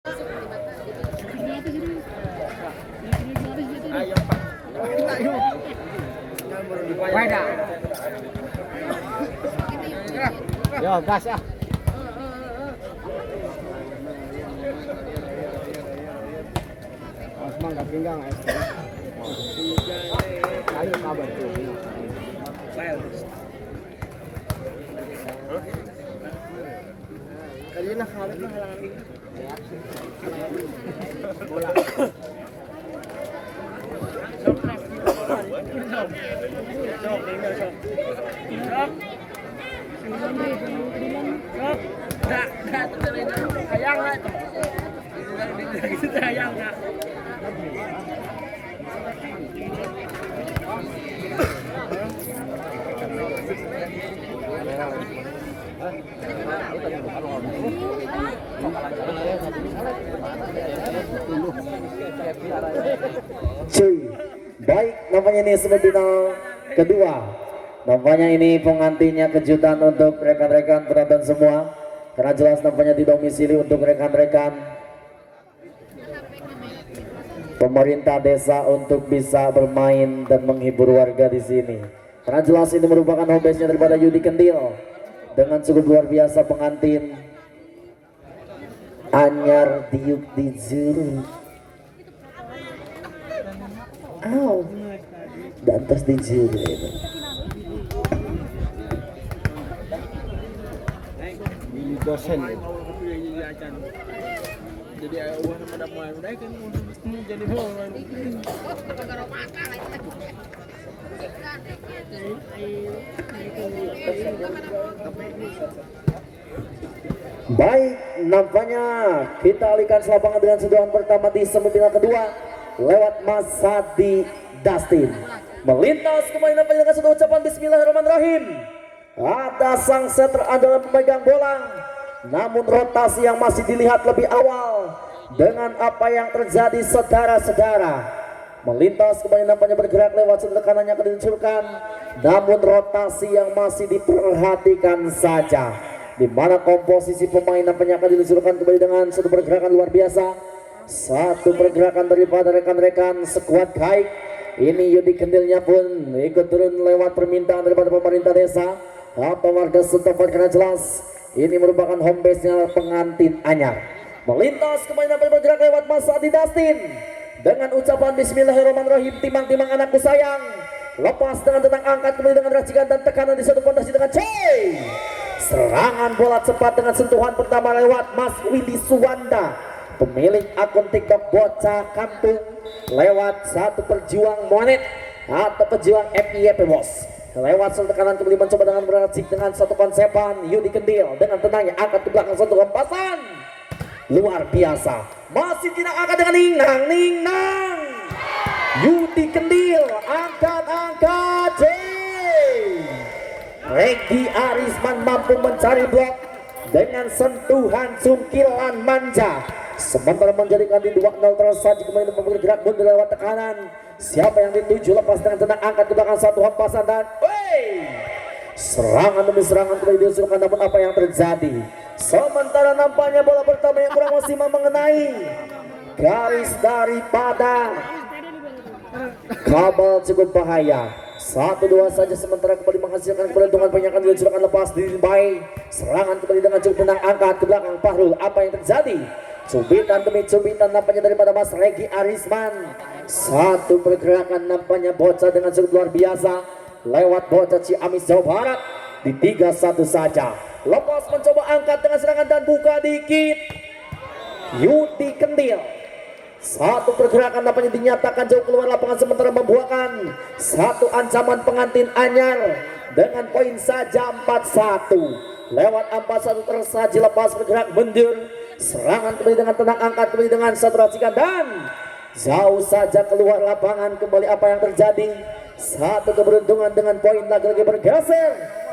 Yo, gas ah. Asman gak pinggang es. Ayo kabar tuh. Kali na halat na halangan ini. Bola. Cuy, baik namanya ini semifinal kedua. Nampaknya ini pengantinnya kejutan untuk rekan-rekan penonton semua, karena jelas nampaknya didomisili untuk rekan-rekan pemerintah desa untuk bisa bermain dan menghibur warga di sini. Karena jelas ini merupakan home base-nya daripada Yudi Kendil dengan cukup luar biasa pengantin anyar diuk di juru. Aw, dan terus di juru itu. Ini dosen. Jadi uang pada mulai kan jadi Baik, nampaknya kita alihkan lapangan dengan sentuhan pertama di semifinal kedua lewat Mas Sadi Dustin. Melintas kembali nampaknya dengan satu ucapan Bismillahirrahmanirrahim. Ada sang setter andalan pemegang bola, namun rotasi yang masih dilihat lebih awal dengan apa yang terjadi saudara-saudara. Melintas kembali nampaknya bergerak lewat kanannya akan diluncurkan, namun rotasi yang masih diperhatikan saja, di mana komposisi pemain nampaknya akan diluncurkan kembali dengan satu pergerakan luar biasa, satu pergerakan daripada rekan-rekan sekuat baik. Ini Yudi Kendilnya pun ikut turun lewat permintaan daripada pemerintah desa atau warga setempat, karena jelas ini merupakan home base-nya pengantin anyar. Melintas kembali nampaknya bergerak lewat Mas Adi Dustin dengan ucapan Bismillahirrahmanirrahim. Timang-timang anakku sayang, lepas dengan tenang, angkat kembali dengan racikan dan tekanan di satu fondasi dengan C. Serangan bola cepat dengan sentuhan pertama lewat Mas Willy Suwanda, pemilik akun TikTok Bocah Kampung, lewat satu perjuang monet atau pejuang FIP bos. Lewat satu tekanan kembali mencoba dengan beracik dengan satu konsepan. Yudi Kendil dengan tenangnya angkat ke belakang satu hempasan luar biasa, masih tidak angkat dengan ningnang. Yudi Kendil angkat C. Regi Arisman mampu mencari blok dengan sentuhan sungkilan manja, sementara menjadikan di 2-0 tersaji. Kembali bergerak mundur lewat tekanan. Siapa yang dituju, lepas dengan tenang angkat ke belakang satu hempasan dan serangan demi serangan kembali diusulkan. Namun apa yang terjadi? Sementara nampaknya bola pertama yang kurang maksimal mengenai garis daripada kabel cukup bahaya. 1-2 saja, sementara kembali menghasilkan keberuntungan penyakan diluncurkan lepas di baik. Serangan kembali dengan cukup tenang angkat ke belakang Fahrul. Apa yang terjadi? Cubitan demi cubitan nampaknya daripada Mas Regi Arisman. Satu pergerakan nampaknya bocah dengan cukup luar biasa lewat bocah Ciamis Jawa Barat di 3-1 saja. Lepas mencoba angkat dengan serangan dan buka dikit. Yudi Kendil. Satu pergerakan nampaknya dinyatakan jauh keluar lapangan, sementara membuahkan satu ancaman pengantin anyar dengan poin saja 4-1. Lewat 4-1 tersaji, lepas bergerak mundur. Serangan kembali dengan tenang, angkat kembali dengan satu racikan dan jauh saja keluar lapangan. Kembali apa yang terjadi? Satu keberuntungan dengan poin lagi-lagi bergeser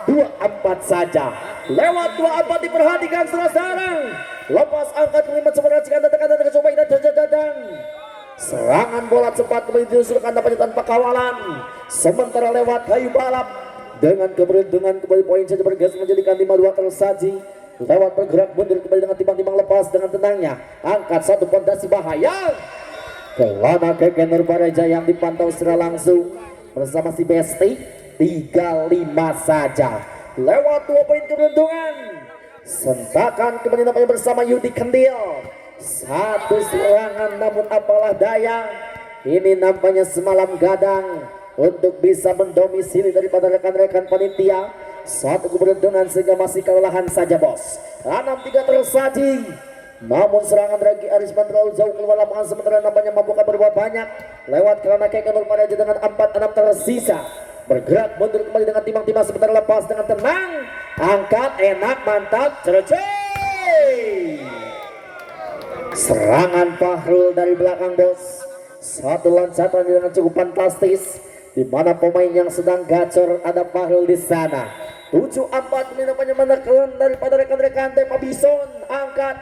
2-4 saja. Lewat 2-4 diperhatikan saudara. Lepas angkat kembali mencoba racikan dan tekanan dengan coba dadang. Serangan bola cepat kembali diusulkan nampaknya tanpa kawalan. Sementara lewat Hayu Balap dengan keberuntungan kembali poin saja bergeser menjadikan 5-2 tersaji. lewat bergerak mundur kembali dengan timbang-timbang lepas dengan tenangnya angkat satu pondasi bahaya kelana Keken Nurbareja yang dipantau secara langsung bersama si Besti 35 saja lewat 2 poin keberuntungan. Sentakan kembali nampaknya bersama Yudi Kendil, satu serangan namun apalah daya ini nampaknya semalam gadang untuk bisa mendomisili daripada rekan-rekan panitia. Satu keberuntungan sehingga masih kelelahan saja bos. 6-3 tersaji. Namun serangan Ragi Arisman terlalu jauh keluar lapangan sementara nampaknya membuka berbuat banyak. Lewat kerana Keken Nurbareja dengan 4-6 tersisa. Bergerak mundur kembali dengan timang-timang sebentar lepas dengan tenang. Angkat enak mantap. Cercei. Serangan Fahrul dari belakang bos. Satu loncatan dengan cukup fantastis. Di mana pemain yang sedang gacor ada Fahrul di sana. 7-4 nampaknya menekan daripada rekan-rekan Tema Bison. Angkat.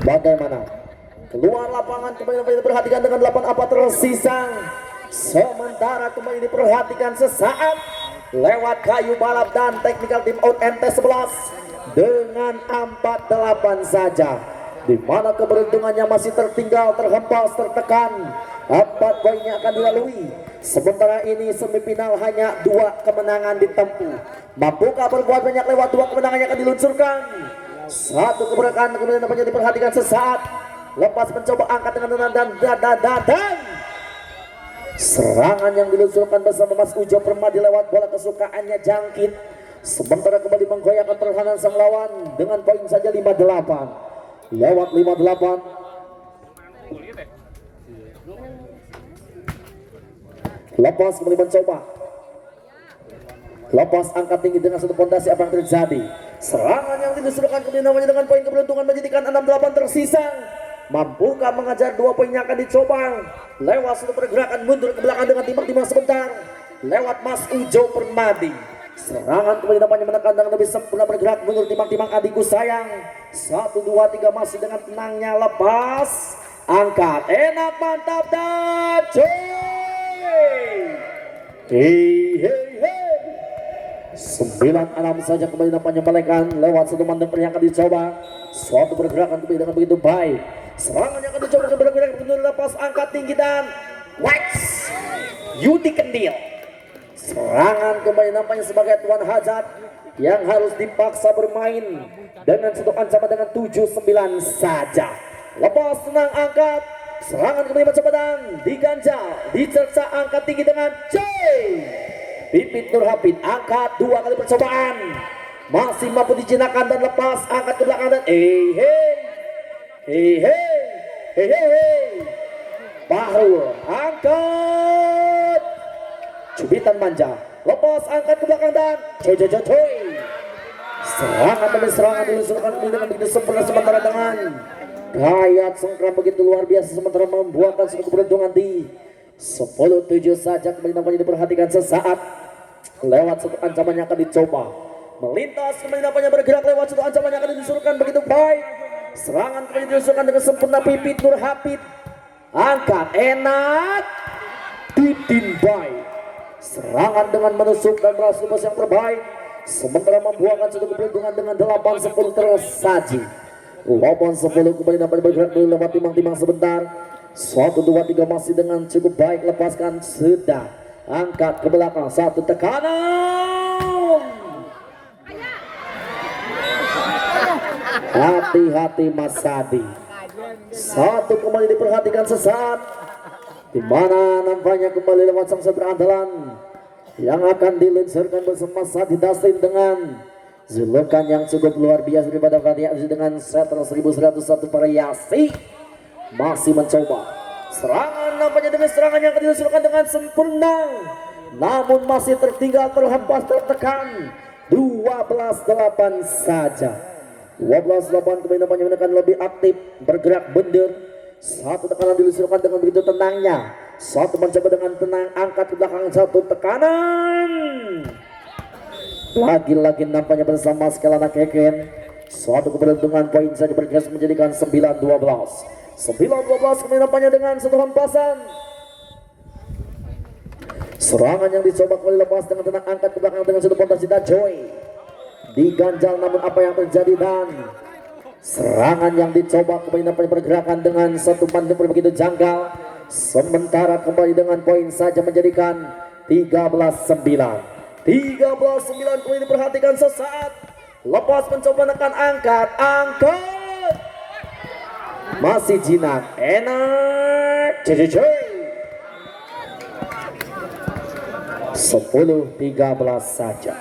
Bagaimana? Keluar lapangan kembali diperhatikan dengan 8-4 tersisa. Sementara kembali diperhatikan sesaat lewat kayu balap dan technical team out NT11 dengan 4-8 saja. Di mana keberuntungannya masih tertinggal, terhempas, tertekan. 4 poinnya akan dilalui. Sementara ini semifinal hanya 2 kemenangan ditempuh. Mampukah berbuat banyak lewat 2 kemenangan yang akan diluncurkan? Satu keberkahan kemudian dapat diperhatikan sesaat. Lepas mencoba angkat dengan tenang dan dadang. Serangan yang diluncurkan bersama Mas Ujo Permadi lewat bola kesukaannya jangkit. Sementara kembali menggoyahkan pertahanan sang lawan dengan poin saja 5-8. Lewat 5-8. Lepas kembali mencoba. Lepas angkat tinggi dengan satu pondasi apa yang terjadi. Serangan yang diluncurkan kemudian namanya dengan poin keberuntungan menjadikan 6-8 tersisa. Mampukah mengajar 2 poin yang akan dicoba? Lewat satu pergerakan mundur ke belakang dengan timang-timang sebentar. Lewat Mas Ujo Permadi. Serangan kembali namanya menekan dengan lebih sempurna bergerak mundur timang-timang adikku sayang. 1, 2, 3 masih dengan tenangnya lepas. Angkat enak mantap dan Hei 9-6 saja kembali nampaknya balikan lewat satu mantan yang akan dicoba. Suatu pergerakan kembali dengan begitu baik. Serangan yang akan dicoba bergerak mundur lepas angkat tinggi dan wax Yudi Kendil. Serangan kembali nampaknya sebagai tuan hajat yang harus dipaksa bermain dengan satu ancaman dengan 7-9 saja. Lepas tenang angkat. Serangan kembali mencoba dan diganjal, dicerca angkat tinggi dengan C. Pipit Nur Hafid angkat 2 kali percobaan. Masih mampu dijinakan dan lepas angkat ke belakang dan Fahrul angkat. Cubitan manja. Lepas angkat ke belakang dan coy. Serangan demi serangan diluncurkan dengan begitu sempurna sementara dengan gayat sengkram begitu luar biasa sementara membuahkan satu keberuntungan di 10-7 saja kembali nampaknya diperhatikan sesaat lewat satu ancaman yang akan dicoba melintas kembali nampaknya bergerak lewat satu ancaman yang akan diluncurkan begitu baik. Serangan kembali diluncurkan dengan sempurna Pipit Nur Hafid angkat enak Didin baik. Serangan dengan menusuk dan berhasil yang terbaik sementara membuahkan satu keberuntungan dengan 8-10 tersaji. 8-10 kembali dapat bergerak dulu lewat timang-timang sebentar. 1, 2, 3 masih dengan cukup baik. Lepaskan sudah. Angkat ke belakang. Satu tekanan. Hati-hati Mas Sadi. Satu kembali diperhatikan sesaat. Dimana nampaknya kembali lewat sang sentra andalan yang akan diluncurkan bersama Sadi Dustin dengan julukan yang cukup luar biasa daripada variasi dengan setter 1101 variasi. Masih mencoba serangan nampaknya dengan serangan yang akan diluncurkan dengan sempurna namun masih tertinggal terhempas tertekan 12-8 saja. 12-8 kembali nampaknya menekan lebih aktif bergerak mundur. Satu tekanan diluncurkan dengan begitu tenangnya. Satu mencoba dengan tenang angkat ke belakang satu tekanan. Lagi-lagi nampaknya bersama Kelana Keken. Suatu keberuntungan poin saja bergeser menjadikan 9-12. 9-12 kembali nampaknya dengan satu hempasan. Serangan yang dicoba kembali lepas dengan tenang, angkat ke belakang dengan satu pondasi Joy. Diganjal, namun apa yang terjadi, dan serangan yang dicoba kembali dapat pergerakan dengan satu maneuver begitu janggal. Sementara kembali dengan poin saja menjadikan 13-9. 13-9 kembali diperhatikan sesaat. Lepas mencoba menekan, angkat. Masih jinak, enak. 10-13 saja.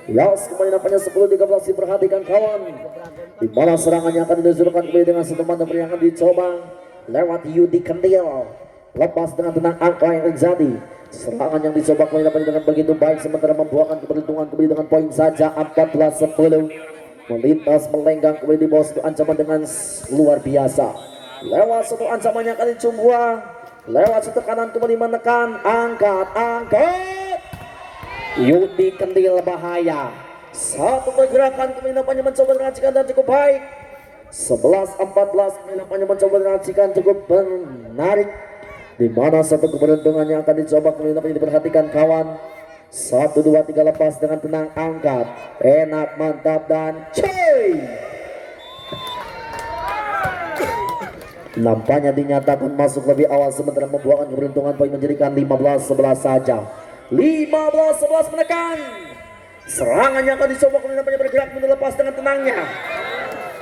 Yas kembali nampaknya 10-13 diperhatikan kawan. Di mana serangannya akan diluncurkan kembali dengan satu maneuver yang akan dicoba lewat Yudi Kendil. Lepas dengan tenang, angka yang terjadi. Serangan yang dicoba kembali dapat dengan begitu baik, sementara membuahkan keberuntungan kembali dengan poin saja 14-10. Melintas melenggang kembali di bawah satu ancaman dengan luar biasa. Lewat satu ancaman yang akan dicoba, lewat satu kanan kembali menekan, angkat. Yudi Kendil bahaya. Satu pergerakan kembali nampaknya mencoba meracikan dan cukup baik. 11-14 kembali nampaknya mencoba meracikan cukup menarik. Di mana satu keberuntungan yang akan dicoba kembali nampaknya diperhatikan kawan. 1, 2, 3 lepas dengan tenang, angkat. Enak, mantap, dan cuy. Nampaknya dinyatakan masuk lebih awal, sementara membuahkan keberuntungan poin menjadikan 15-11 saja. 15-11 menekan. Serangannya akan dicoba kemudian nampaknya bergerak lepas dengan tenangnya.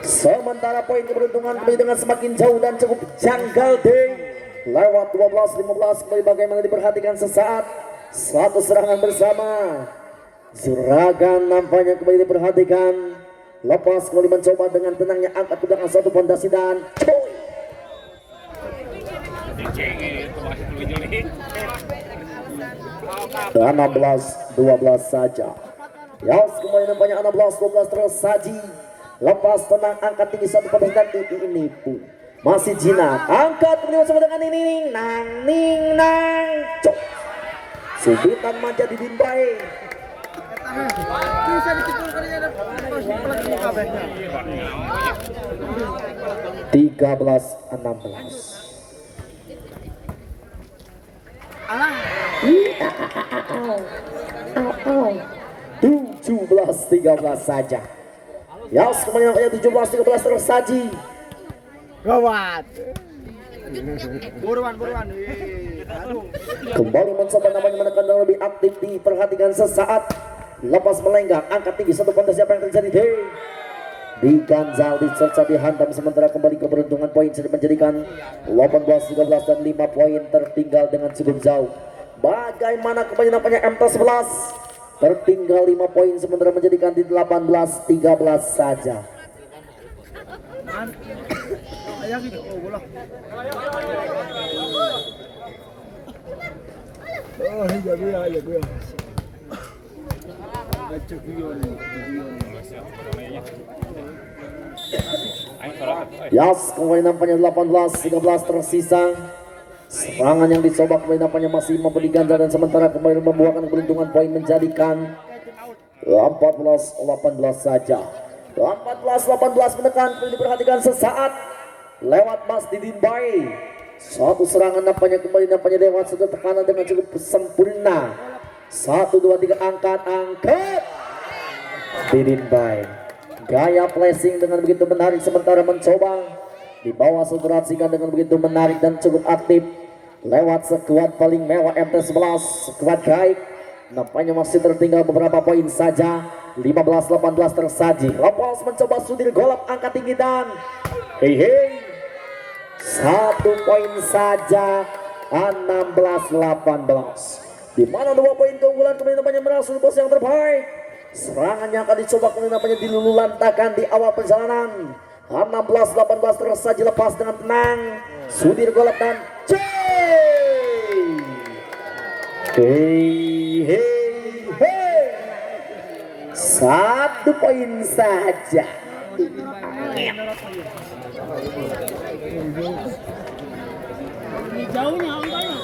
Sementara poin keberuntungan kembali dengan semakin jauh dan cukup janggal deh. Lewat 12-15 kembali bagaimana diperhatikan sesaat. Satu serangan bersama. Juragan nampaknya kembali diperhatikan. Lepas kembali mencoba dengan tenangnya, angkat ke belakang satu pondasi dan coy. 16-12 saja. Yas kembali nampaknya 16-12 tersaji. Lepas tenang, angkat tinggi satu pada dan ini pun masih jinak, angkat kembali bersama dengan ning nang cok. Subitan manja di Dimbai. Bisa dipikul kalinya pelagi muka baiknya. 13-16. Alah. 17-13 saja. Yas kembali nampaknya 17-13 tersaji. Gawat. Buruan. Aduh. Kembali mencoba namanya menekan dan lebih aktif, diperhatikan sesaat. Lepas melenggang, angkat tinggi satu pondasi, apa yang terjadi deh? Diganjal, dicerca, dihantam, sementara kembali keberuntungan poin sudah menjadikan 18-13 dan 5 poin tertinggal dengan cukup jauh. Bagaimana kembali nampaknya MT11 tertinggal 5 poin, sementara menjadikan di 18-13 saja. Ayah gitu, bola. Oh, iya gue. Yas kembali nampaknya 18-13 tersisa. Serangan yang dicoba kembali nampaknya masih mampu diganjal, dan sementara kembali membuahkan keberuntungan poin menjadikan 14-18 saja. 14-18 menekan, kembali diperhatikan sesaat lewat Mas Didin Bay. Satu serangan nampaknya kembali lewat satu tekanan dengan cukup sempurna. 1, 2, 3 angkat Didin Bay. Gaya flashing dengan begitu menarik, sementara mencoba di bawah saturasikan dengan begitu menarik dan cukup aktif lewat skuad paling mewah MT11, skuad Gaib. Nampaknya masih tertinggal beberapa poin saja. 15-18 tersaji. Lepas mencoba Sudir Golap, angkat tinggi dan hei 1 poin saja. 16-18. Di mana 2 poin keunggulan kembali nampaknya merasuk bos yang terbaik. Serangannya akan dicoba kembali nampaknya dilululantakan di awal perjalanan. 16-18 tersaji, lepas dengan tenang. Sudir Golap dan hei 1 poin saja. Jauhnya angkanya.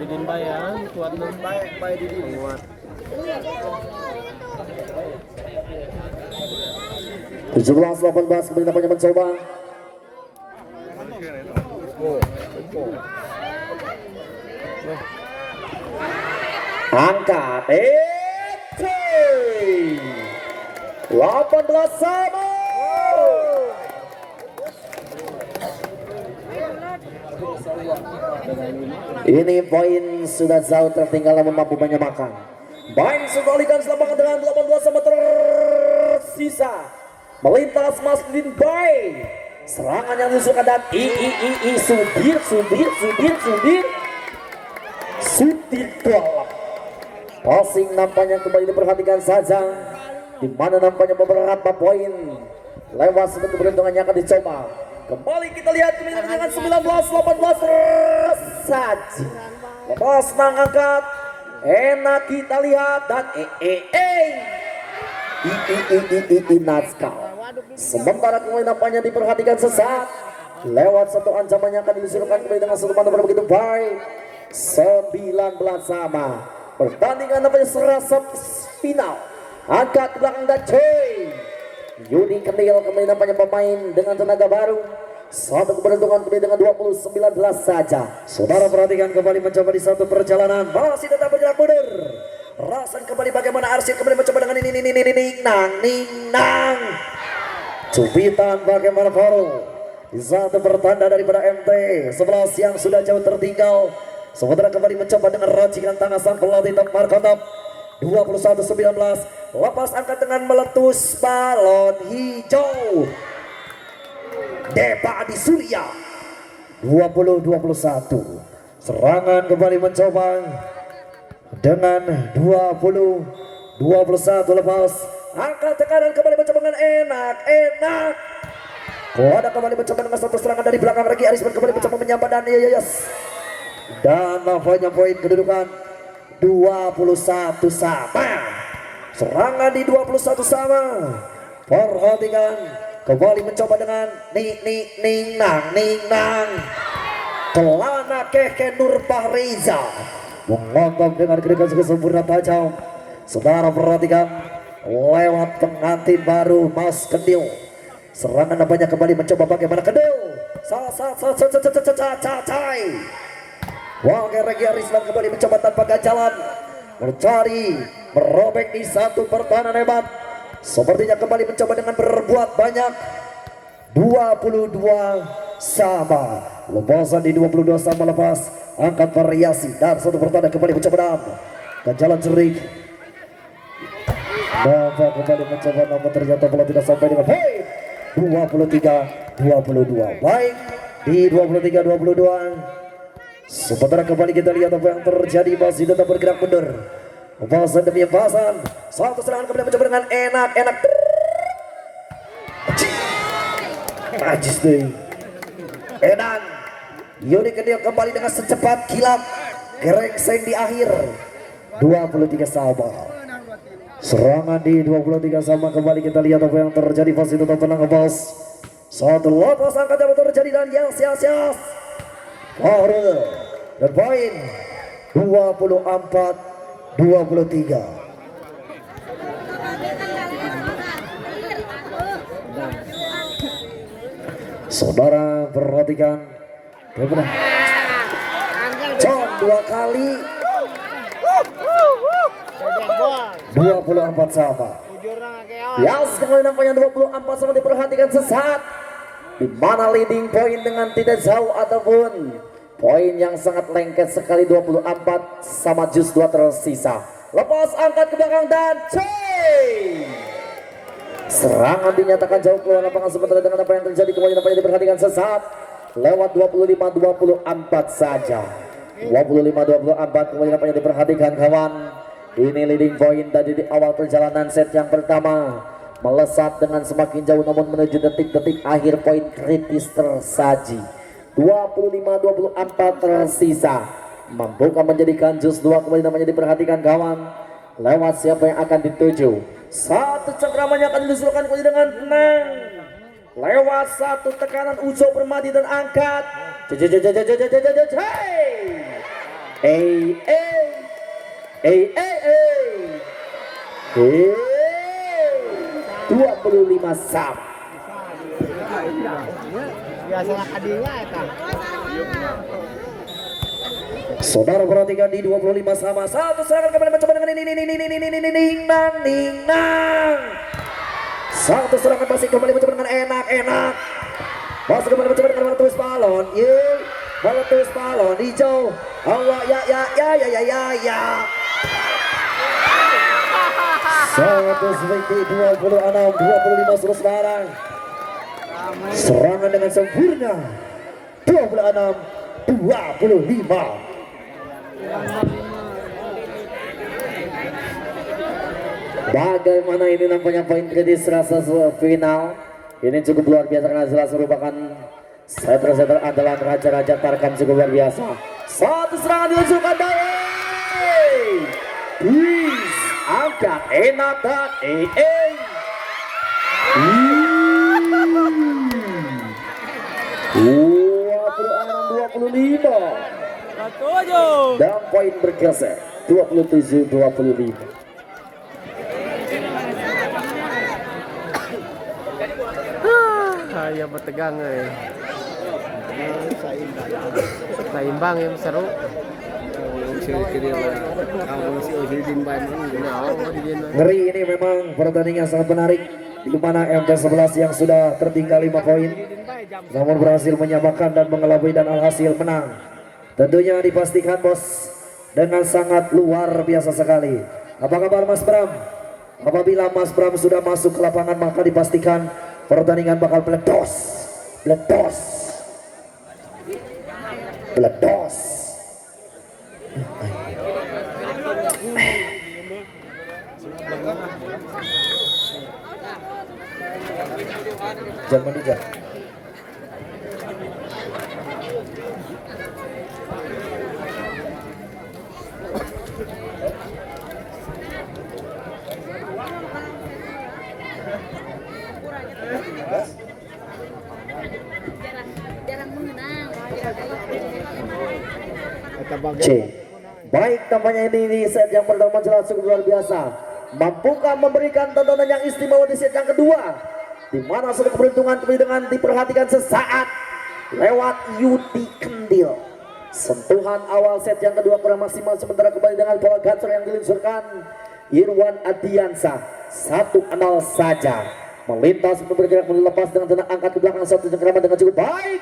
Didin Bayan, kuat dong. Baik di sini. 17-18 kembali nampaknya mencoba. Angkat 18 sama. Ini poin sudah jauh tertinggal namun mampu menyamakan. Baik sekalikan lapangan dengan 18 sama tersisa. Melintas Masdin Bay. Serangan yang disukai dan Sudir tolak. Passing nampaknya kembali diperhatikan saja. Di mana nampaknya beberapa poin lewat satu keberuntungannya akan dicoba. Kembali kita lihat dengan 19-18 saja. Lepas mengangkat, enak kita lihat dan Nazkal. Sementara kemudian nampaknya diperhatikan sesaat. Lewat satu ancamannya akan dilusurkan kembali dengan satu mantan begitu baik. 19 sama. Pertandingan nampaknya serasa final. Angkat ke belakang dan cuy. Yudi Kendil kembali nampaknya pemain dengan tenaga baru. Satu keberuntungan kembali dengan 20-19 saja. Saudara perhatikan kembali mencoba di satu perjalanan. Masih tetap bergerak mundur. Rasakan kembali bagaimana Arsyid kembali mencoba dengan nang. Cubitan bagaimana Farul. Di satu pertanda daripada MT 11 yang sudah jauh tertinggal. Sementara kembali mencoba dengan racikan tangan sang pelatih Temar Kotop. 21-19. Lepas angkat dengan meletus balon hijau. Depa di Surya 20-21. Serangan kembali mencoba dengan 20-21. Lepas angkat tekanan kembali mencoba dengan enak. Ada kembali mencoba dengan satu serangan dari belakang. Regi Arisman kembali mencoba menyambar dan yes. Dan nampaknya poin kedudukan 21 sama. Serangan di 21 sama. Perhatikan kembali mencoba dengan nang. Kelana Keke Nur Fahriza mengontok dengan gerakan sempurna tajam. Saudara perhatikan lewat pengantin baru Mas Kendil. Serangan nampaknya kembali mencoba bagaimana Kendil. Wah, Regi Arisman kembali mencoba tanpa ganjalan. Mencari, merobek di satu pertahanan hebat. Sepertinya kembali mencoba dengan berbuat banyak. 22 sama. Lepasan di 22 sama lepas. Angkat variasi dan satu pertahanan kembali mencoba dalam. Ganjalan cerik. Nova kembali mencoba namun ternyata bola tidak sampai dengan poin. 23-22. Baik di 23-22. Sementara kembali kita lihat apa yang terjadi. Masih tetap bergerak mundur. Pembahasan demi pembahasan. Satu serangan kembali mencoba dengan enak. Najis deh. Edan Yudi Kendil kembali dengan secepat kilat. Gerengseng di akhir. 23 sama. Serangan di 23 sama. Kembali kita lihat apa yang terjadi. Masih tetap tenang ngebos. Satu lepas angkat yang terjadi dan yes. Farul dan poin 24-23. Saudara perhatikan bagaimana John 2 kali 24 sama. Yes, kemudian nampaknya 24 sama diperhatikan sesaat. Di mana leading point dengan tidak jauh ataupun poin yang sangat lengket sekali. 24 sama just 2 tersisa. Lepas angkat ke belakang dan serangan dinyatakan jauh keluar lapangan. Sementara dengan apa yang terjadi kemudian apa yang diperhatikan sesaat lewat 25-24 saja. 25-24 kemudian apa yang diperhatikan kawan. Ini leading point tadi di awal perjalanan set yang pertama. Melesat dengan semakin jauh namun menuju detik-detik akhir poin kritis tersaji. 25-24 tersisa. Mampukah menjadikan jus 2 kembali namanya diperhatikan kawan. Lewat siapa yang akan dituju. Satu cengkramannya akan dilusurkan kembali dengan tenang. Lewat satu tekanan Ujo Permadi dan angkat. 25 sam. Biasa kadinya eta. Saudara perhatikan di 25 sama satu serangan kembali mencoba dengan Ning Nang. Satu serangan masih kembali mencoba dengan enak. Masih kembali mencoba dengan meletus balon. Meletus balon hijau. Allah ya. Satu seperti 26-25 sudah sekarang. Serangan dengan sempurna 26-25. Bagaimana ini nampaknya poin kritis rasa final. Ini cukup luar biasa karena jelas merupakan setter andalan raja-raja Tarkam cukup luar biasa. Satu serangan dilanjutkan dari Wis angkat enak dan 26-25 dan poin bergeser 27-25. Ya bertegang seimbang yang seru. Ngeri ini memang pertandingan sangat menarik di mana MT11 yang sudah tertinggal 5 poin namun berhasil menyamakan dan mengelabui dan alhasil menang. Tentunya dipastikan bos dengan sangat luar biasa sekali. Apa kabar Mas Bram? Apabila Mas Bram sudah masuk ke lapangan maka dipastikan pertandingan bakal meledos. Jangan menduga. C. Baik tampaknya ini di set yang pertama jelas cukup luar biasa. Mampukah memberikan tontonan yang istimewa di set yang kedua? Di mana suatu keberuntungan dengan diperhatikan sesaat lewat Yudi Kendil. Sentuhan awal set yang kedua kurang maksimal sementara kembali dengan bola gacor yang diluncurkan Irwan Adiansa 1-0 saja. Melintas untuk bergerak melepas dengan tenang angkat ke belakang satu cengkraman dengan cukup baik.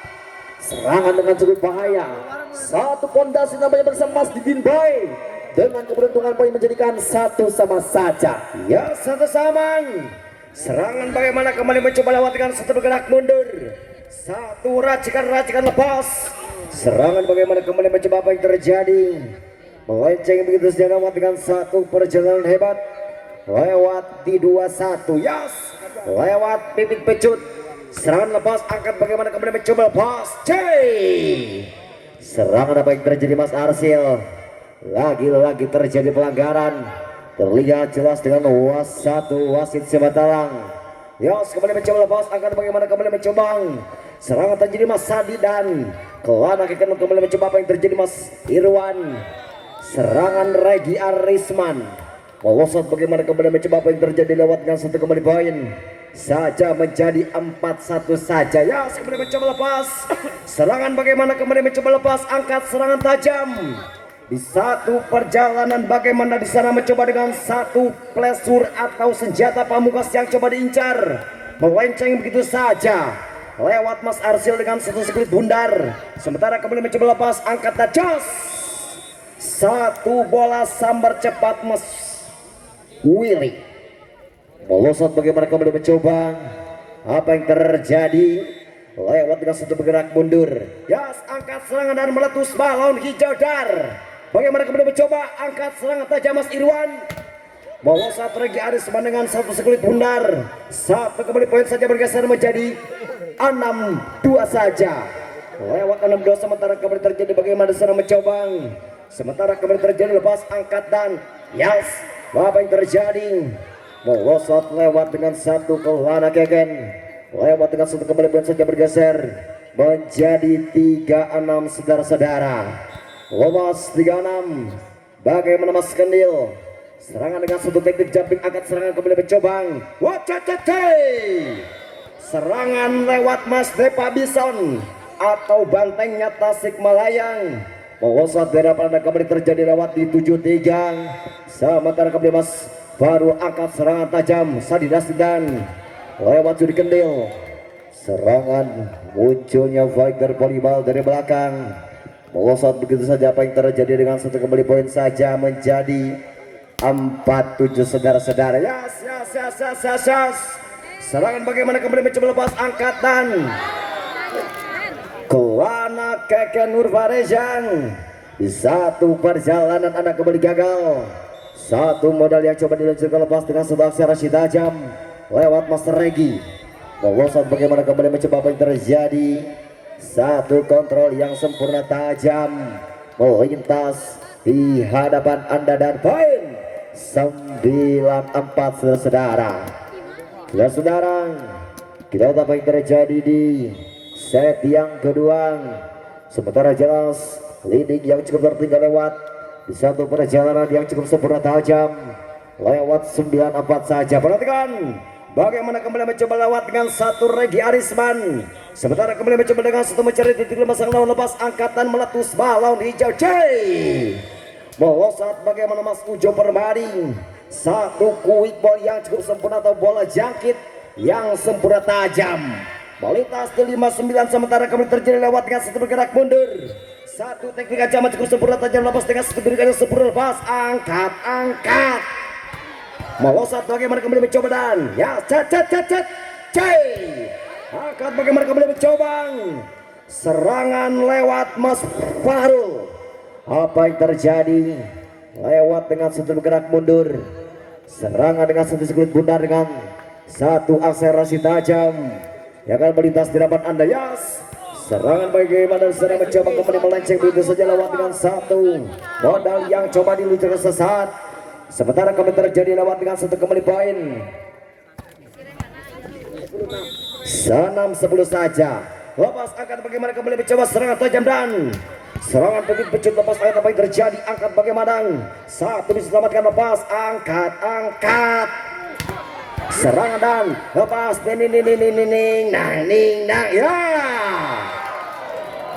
Serangan dengan cukup bahaya. Satu pondasi namanya bersama Mas Didin Bay. Dengan keberuntungan poin menjadikan 1 sama saja. Ya, 1 sama. Serangan bagaimana kembali mencoba lewat dengan satu bergerak mundur. Satu racikan lepas. Serangan bagaimana kembali mencoba apa yang terjadi. Melenceng begitu saja lewat dengan satu perjalanan hebat. Lewat di 2-1. Yes. Lewat pipit pecut. Serangan lepas angkat bagaimana kembali mencoba lepas. Serangan apa yang terjadi Mas Arsil. Lagi-lagi terjadi pelanggaran. Terlihat jelas dengan wasit Sematalang. Yos kembali mencoba lepas angkat bagaimana kembali mencoba. Serangan terjadi Mas Sadi dan kelana akan kembali mencoba apa yang terjadi Mas Irwan. Serangan Regi Arisman. Melosot bagaimana kembali mencoba apa yang terjadi lewat dengan satu kembali poin saja menjadi 4-1 saja. Ya kembali mencoba lepas. Serangan bagaimana kembali mencoba lepas angkat serangan tajam. Di satu perjalanan bagaimana di sana mencoba dengan satu plesur atau senjata pamungkas yang coba diincar. Melenceng begitu saja. Lewat Mas Arsil dengan satu sekelit bundar. Sementara kembali mencoba lepas angkat tajos. Satu bola sambar cepat Mas Willy. Melosot bagaimana kembali mencoba apa yang terjadi lewat dengan satu bergerak mundur. Yas angkat serangan dan meletus balon hijau dar. Bagaimana kembali mencoba angkat serangan tajam Mas Irwan. Melosot Regi Arisman dengan satu sekulit bundar. Satu kembali poin saja bergeser menjadi 6-2 saja. Lewat 6-2 sementara kembali terjadi bagaimana serangan mencoba. Sementara kembali terjadi lepas angkat dan Yas. Apa yang terjadi? Melosot lewat dengan satu kelana keken. Lewat dengan satu kembali poin saja bergeser menjadi 3-6 saudara-saudara. Lolos 3-6. Bagaimana Mas Kendil? Serangan dengan satu teknik jumping angkat serangan kembali mencoba. Serangan lewat Mas Depa Bison. atau bantengnya Tasikmalaya. Melosot dari hadapan kembali terjadi lewat di 73. Sementara kembali Mas baru angkat serangan tajam Sadi Dastin lewat Judi Kendil. Serangan munculnya fighter volleyball dari belakang. Melosot begitu saja, apa yang terjadi dengan satu kembali poin saja menjadi 4-7 saudara-saudara. Yes. Serangan bagaimana kembali mencoba lepas angkatan. Kelana Keke Nurfarezan. Di satu perjalanan anak kembali gagal. Satu modal yang coba diluncurkan lepas dengan sebuah aksi tajam lewat Master Regi. Melosot bagaimana kembali mencoba apa yang terjadi. Satu kontrol yang sempurna tajam melintas di hadapan Anda dan poin 9-4 saudara. Saudara, kita tahu apa yang terjadi di set yang kedua. Sementara jelas leading yang cukup tertinggal lewat di satu perjalanan yang cukup sempurna tajam lewat 9-4 saja. Perhatikan bagaimana kembali mencoba lewat dengan satu Regi Arisman. Sementara kembali mencoba dengan satu mencari titik lemas lawan lepas angkatan meletus balon hijau J. Melosot bagaimana Mas Ujo Permadi. Satu quick ball yang cukup sempurna atau bola jangkit yang sempurna tajam. Melintas di 59 sementara kembali terjadi lewat dengan satu bergerak mundur. Satu teknik ancaman cukup sempurna tajam lepas dengan satu bergerak yang sempurna lepas angkat. Melosot bagaimana kembali mencoba dan ya C. Angkat bagaimana kembali mencoba. Serangan lewat Mas Fahrul. Apa yang terjadi? Lewat dengan satu bergerak mundur. Serangan dengan satu sekulit bundar dengan satu akselerasi tajam yang akan melintas di hadapan Anda. Yes. Serangan bagaimana sedang mencoba kembali melenceng begitu saja lewat dengan satu modal yang coba diluncurkan sesat. Sementara kembali terjadi lewat dengan satu kembali poin 6-10 saja. Lepas angkat bagaimana kembali mencoba serangan tajam dan serangan pecut lepas angkat apa yang terjadi. Angkat bagaimana satu diselamatkan lepas angkat. Serangan dan lepas ning ya.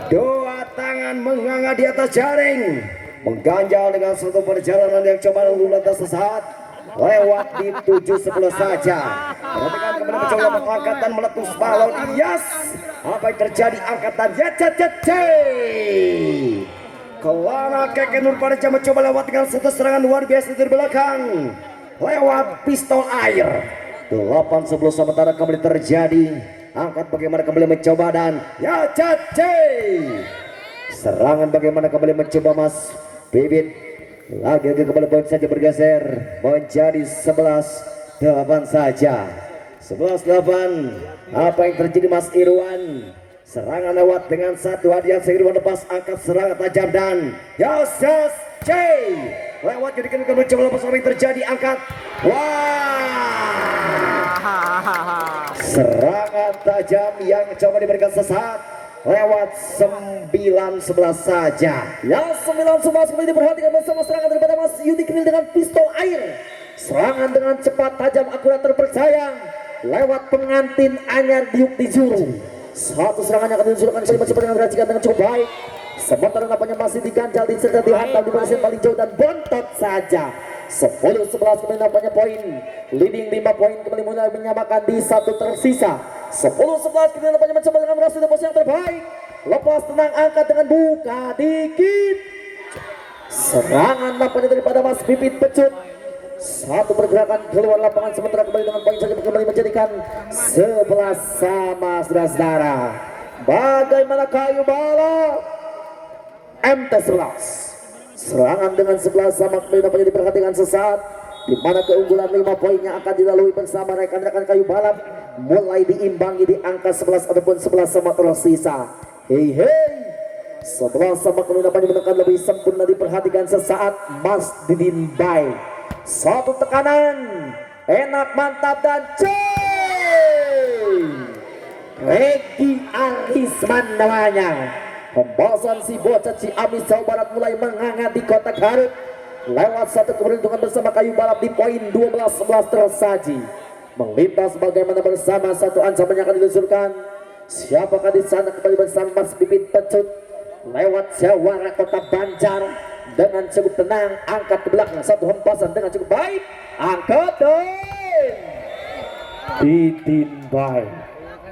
Dua tangan menganga di atas jaring, mengganjal dengan satu perjalanan yang coba lalu lantas sesat lewat di 7-10 saja. Perhatikan kembali mencoba angkatan meletus balon. Yes. Apa yang terjadi angkatan ya Kelana Keke Nurfarezan mencoba lewat dengan satu serangan luar biasa dari belakang lewat pistol air. 8-11 sementara kembali terjadi. Angkat bagaimana kembali mencoba dan ya serangan bagaimana kembali mencoba Mas Bibit. Lagi kembali poin saja bergeser menjadi 11-8 saja. 11-8. Apa yang terjadi Mas Irwan? Serangan lewat dengan satu hadiah Irwan lepas angkat serangan tajam dan yes J. Lewat jadi kembali mencoba lepas apa yang terjadi angkat. Serangan tajam yang coba diberikan sesat lewat 9-11 saja. Ya 9-11 kembali diperhatikan bersama serangan daripada Mas Yudi Knil dengan pistol air. Serangan dengan cepat tajam akurat terpercaya lewat pengantin anyar diuk di juru. Satu serangan yang akan diluncurkan kali mencoba dengan racikan dengan cukup baik. Sementara napanya masih diganjal diserta dihantam di posisi paling jauh dan bontot saja. 10-11 kembali napanya poin. Leading 5 poin kembali mulai menyamakan di satu tersisa. 10-11 kembali napanya mencoba dengan berhasil di posisi yang terbaik. Lepas tenang angkat dengan buka dikit. Serangan napanya daripada Mas Pipit Pecut. Satu pergerakan keluar lapangan sementara kembali dengan poin saja kembali menjadikan 11 sama saudara-saudara. Bagaimana kayu bala MT11. Serangan dengan 11 sama kembali dapat diperhatikan sesat, di mana keunggulan 5 poin yang akan dilalui bersama rekan-rekan kayu balap mulai diimbangi di angka 11 ataupun 11 sama tersisa. Hei 11 sama kembali dapat menekan lebih sempurna diperhatikan sesaat Mas Didin Bay. Satu tekanan enak mantap dan Regi Arisman namanya. Pembahasan si bocah Ciamis Jawa Barat mulai menghangat di kota Garut lewat satu keberuntungan bersama kayu balap di poin 12-11 tersaji. Melintas bagaimana bersama satu ancaman yang akan diluncurkan Siapakah di sana kembali bersama Mas Pipit Pecut lewat Jawara Kota Banjar dengan cukup tenang, angkat ke belakang satu hempasan dengan cukup baik, angkat dan Didin Bay.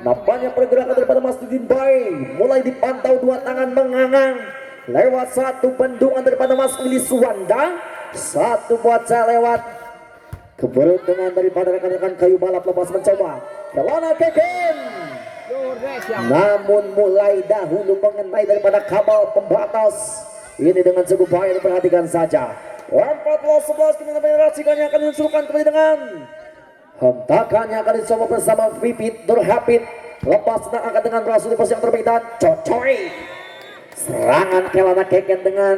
Nampaknya pergerakan daripada Mas Didin Bay mulai dipantau dua tangan mengangang lewat satu bendungan daripada Mas Willy Suwanda, satu bocah lewat keberuntungan daripada rekan-rekan kayu balap lepas mencoba Kelana Keken, namun mulai dahulu mengenai daripada kabel pembatas ini dengan cukup baik, diperhatikan saja. 14-11 kemudian racikannya akan diusulkan kembali dengan hentakannya akan dicoba bersama Pipit Durhapit, lepas dan angkat dengan berhasil di posisi yang terbaik dan cocoy. Serangan Kelana Keken dengan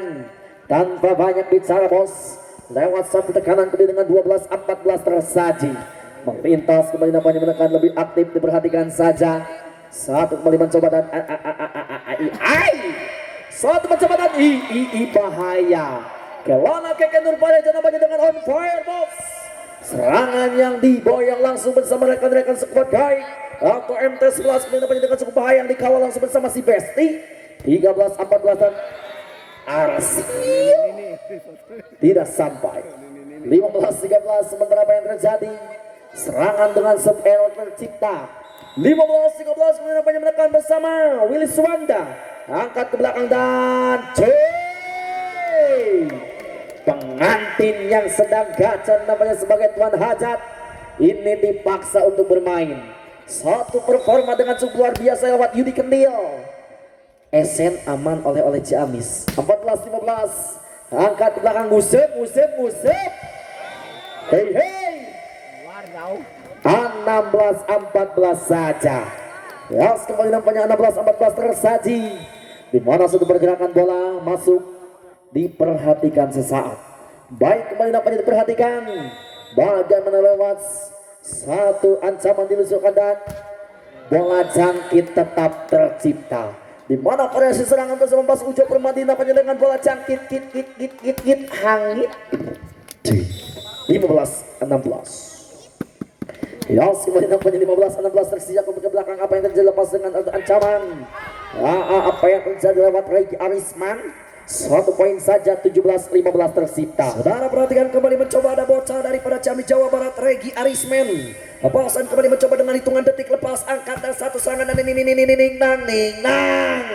tanpa banyak bicara bos, lewat satu tekanan kembali dengan 12-14 tersaji. Melintas kembali nampaknya menekan lebih aktif, diperhatikan saja. Satu kembali mencoba dan satu mencoba dan bahaya. Kelana Keken Nurbaja nampaknya dengan on fire bos. Serangan yang diboyong langsung bersama rekan-rekan sekuat Gaik atau MT11 kemudian nampaknya dengan cukup bahaya yang dikawal langsung bersama si Besti. 13-14 dan Arsil tidak sampai. 15-13 sementara apa yang terjadi? Serangan dengan sub-error tercipta. 15-13 kemudian nampaknya menekan bersama Willy Suwanda, angkat ke belakang dan pengantin yang sedang gacor namanya sebagai tuan hajat ini dipaksa untuk bermain. Satu performa dengan cukup luar biasa lewat Yudi Kendil. Esen aman oleh Ciamis. 14-15 angkat ke belakang, ngusep. Hei 16-14 saja. Ya, kembali nampaknya 16-14 tersaji, di mana satu pergerakan bola masuk diperhatikan sesaat. Baik, kembali nampaknya diperhatikan bagaimana lewat satu ancaman dilusukkan dan bola jangkit tetap tercipta. Di mana variasi serangan bersama Mas Ujo Permadi nampaknya dengan bola jangkit hangit. 15-16. Ya, kembali nampaknya 15-16 tersisa ke belakang. Apa yang terjadi lepas dengan ancaman? Apa yang terjadi lewat Regi Arisman? 1 poin saja, 17-15 tersita. Saudara perhatikan kembali mencoba ada bocah daripada Ciamis Jawa Barat, Regi Arisman. Lepasan kembali mencoba dengan hitungan detik lepas, angkat dan satu serangan dan nang.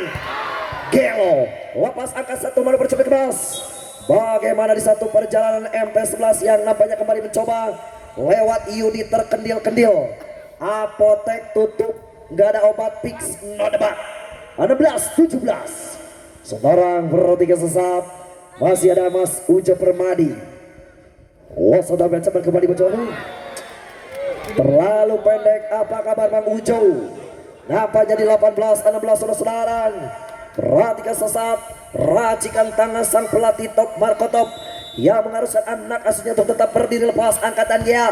Gelo lepas angkat satu malu bercoba kemas. Bagaimana di satu perjalanan MP11 yang nampaknya kembali mencoba lewat Yudi terkendil-kendil. Apotek tutup, nggak ada obat, fix no debat. 16-17. Seorang bertiga sesat, masih ada Mas Ujo Permadi. Saudara mencoba kembali mencoba. Terlalu pendek, apa kabar Bang Ujo? Nampaknya di 18-16 saudara. Perhatikan sesat, racikan tangan sang pelatih Tok Markotop yang mengharuskan anak asuhnya untuk tetap berdiri lepas angkatan ya.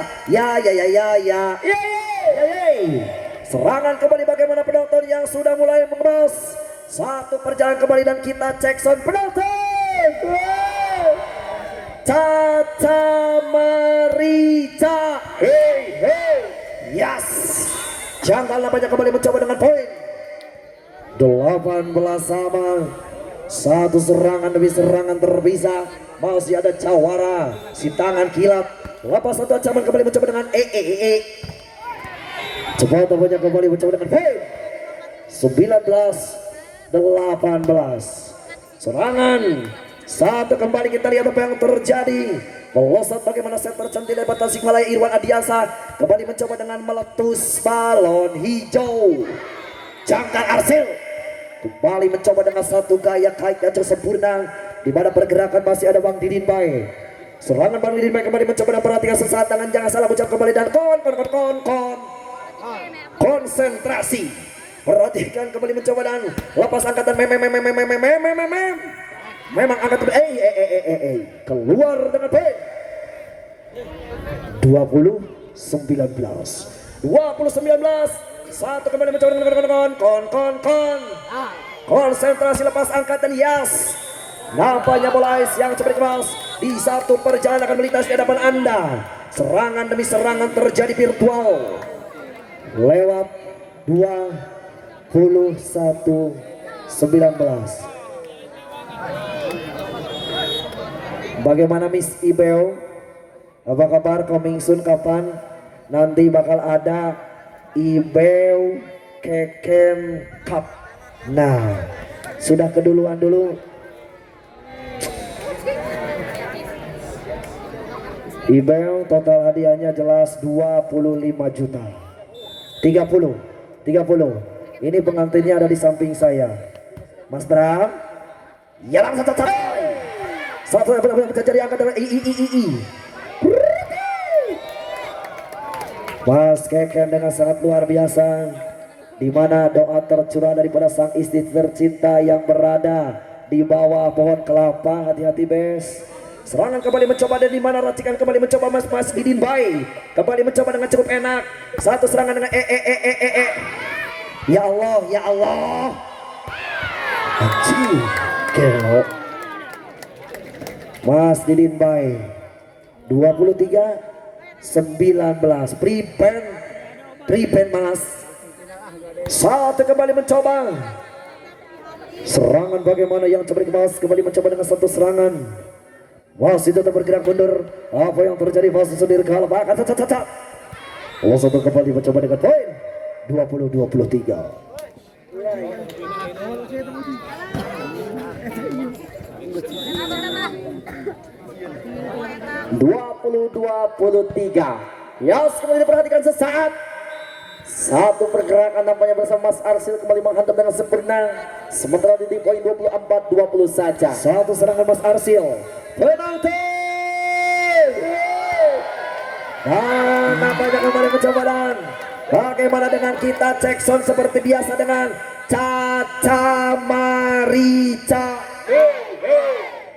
Serangan kembali bagaimana penonton yang sudah mulai mengemas. Satu perjalanan kembali dan kita cek sound penonton. Caca Marica, hey, yes. Jangkal nampaknya kembali mencoba dengan poin 18 sama. Satu serangan demi serangan terpisah. Masih ada Jawara, si tangan kilat. Lepas satu ancaman kembali mencoba dengan Coba tampaknya kembali mencoba dengan poin 19-18. Serangan satu kembali, kita lihat apa yang terjadi. Melosot bagaimana set tercantik dari Tasikmalaya Irwan Adiasa kembali mencoba dengan meletus balon hijau. Jangkar Arsil kembali mencoba dengan satu gaya kait yang sempurna, di mana pergerakan masih ada Bang Didin Bay. Serangan Bang Didin Bay kembali mencoba dan perhatikan sesaat tangan, jangan salah ucap kembali dan konsentrasi. Perhatikan kembali mencoba dan lepas angkatan memang angkat keluar dengan poin 20-19. Satu kembali mencoba dengan konsentrasi lepas angkatan Yas. Nampaknya bola ice yang cepat kemas di satu perjalanan akan melintas di hadapan Anda. Serangan demi serangan terjadi virtual lewat 2 Bagaimana Miss Ibel? Apa kabar? Coming soon kapan? Nanti bakal ada Ibel Keken Cup. Nah, sudah keduluan dulu. Ibel total hadiahnya jelas 25 juta. 30. Ini pengantinnya ada di samping saya. Mas Bram. Ya langsung satu yang benar-benar mencari angka adalah I. Mas Keken dengan sangat luar biasa, di mana doa tercurah daripada sang istri tercinta yang berada di bawah pohon kelapa. Hati-hati bes. Serangan kembali mencoba dan di mana racikan kembali mencoba Mas Didin Bay kembali mencoba dengan cukup enak. Satu serangan dengan Ya Allah. Anjing. Kelo. Mas Didin Bay 23-19 prevent Mas. Satu kembali mencoba serangan bagaimana yang coba Mas kembali mencoba dengan satu serangan. Wasit tetap bergerak mundur. Apa yang terjadi? Wasit sendiri kalah. Wasit kembali mencoba dengan poin 20-23. 20-23. Yas kembali diperhatikan sesaat. Satu pergerakan nampaknya bersama Mas Arsil kembali menghantam dengan sempurna. Sementara di poin 24-20 saja. Satu serangan Mas Arsil. Penalti. Dan nampaknya kembali mencoba dan bagaimana dengan kita cek sound seperti biasa dengan Caca Marica.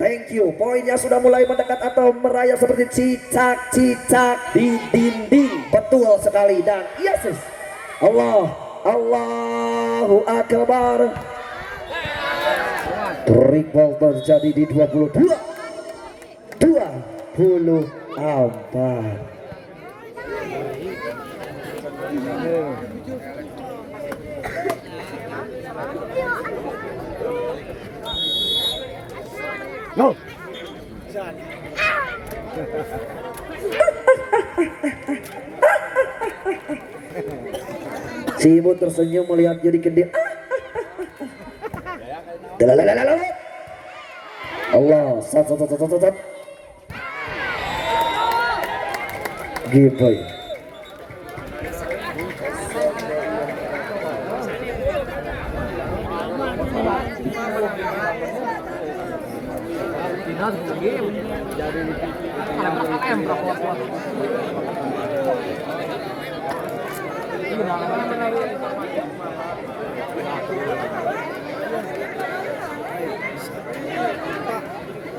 Thank you. Poinnya sudah mulai mendekat atau merayap seperti cicak-cicak di dinding. Betul sekali dan yes. Allahu Akbar. Triple terjadi di 24. No. Si ibu tersenyum melihat jadi kendil. Allah, sat. Gitu.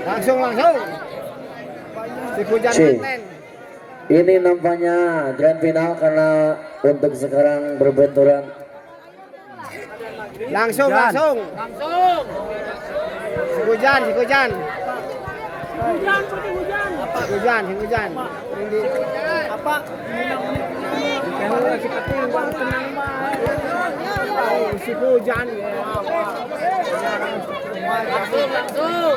Langsung. Si Pujan ini nampaknya grand final karena untuk sekarang berbenturan. Langsung. Si Pujan. Hujan. Apa? Si Pujan. Langsung.